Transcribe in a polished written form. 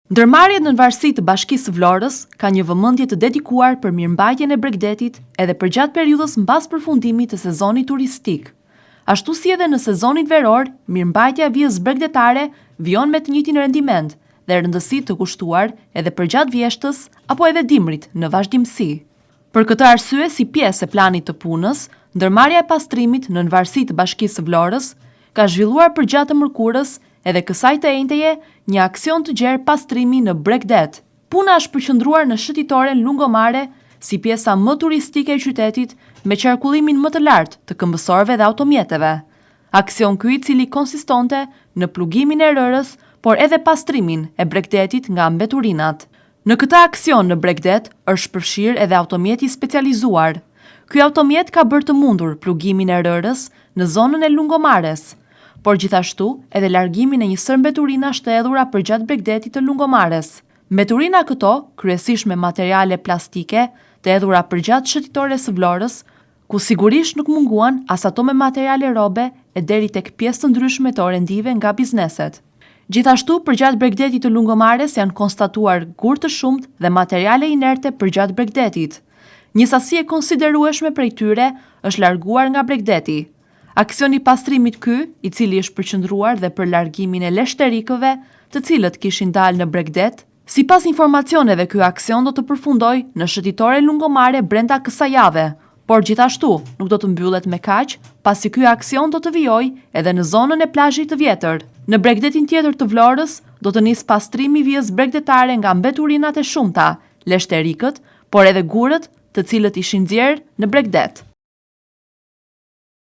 Ndërmarrjet në varësi të Bashkisë së Vlorës ka një vëmendje të dedikuar për mirëmbajtjen e Bregdetit edhe përgjatë periudhës mbas përfundimit të sezonit turistik. Ashtu si edhe në sezonin veror, mirëmbajtja e vijës bregdetare vijon me të njëjtin rendiment dhe rëndësi të kushtuar edhe përgjatë vjeshtës apo edhe dimrit në vazhdimsi. Për këtë arsye, si pjesë e planit të punës, ndërmarrja e pastrimit në varësi të Bashkisë së Vlorës ka zhvilluar përgjatë mërkurës edhe kësaj të enjteje një aksion të gjerë pastrimi në Bregdet. Puna është përqendruar në shëtitoren lungomare si pjesa më turistike e qytetit me qarkullimin më të lartë të këmbësorëve dhe automjeteve. Aksion ky i cili konsistonte në plugimin e rërës, por edhe pastrimin e Bregdetit nga mbeturinat. Në këtë aksion në Bregdet është përfshirë edhe automjeti specializuar. Ky automjet ka bërë të mundur plugimin e rërës në zonën e lungomares, por gjithashtu edhe largimin e një sër mbeturina të hedhura përgjatë Bregdetit të lungomares. Mbeturina këto, kryesisht me materiale plastike, të hedhura përgjatë shëtitores së Vlorës, ku sigurisht nuk munguan as ato me materiale robe e deri tek pjesë të ndryshme të rendive nga bizneset. Gjithashtu, përgjatë Bregdetit të lungomares janë konstatuar gur të shumt dhe materiale inerte përgjatë Bregdetit. Një sasi e konsiderueshme prej tyre është larguar nga Bregdeti. Aksioni pastrimit ky, i cili është përqendruar dhe për largimin e leshterikëve, të cilët kishin dalë në Bregdet, sipas informacioneve ky aksion do të përfundojë në shëtitore lungomare brenda kësaj jave, por gjithashtu nuk do të mbyllet me kaq, pasi ky aksion do të vijojë edhe në zonën e plazhit të vjetër. Në Bregdetin tjetër të Vlorës do të nis pastrimi vijës bregdetare nga mbeturinat e shumta, leshterikët, por edhe gurët të cilët ishin nxjerrë në Bregdet.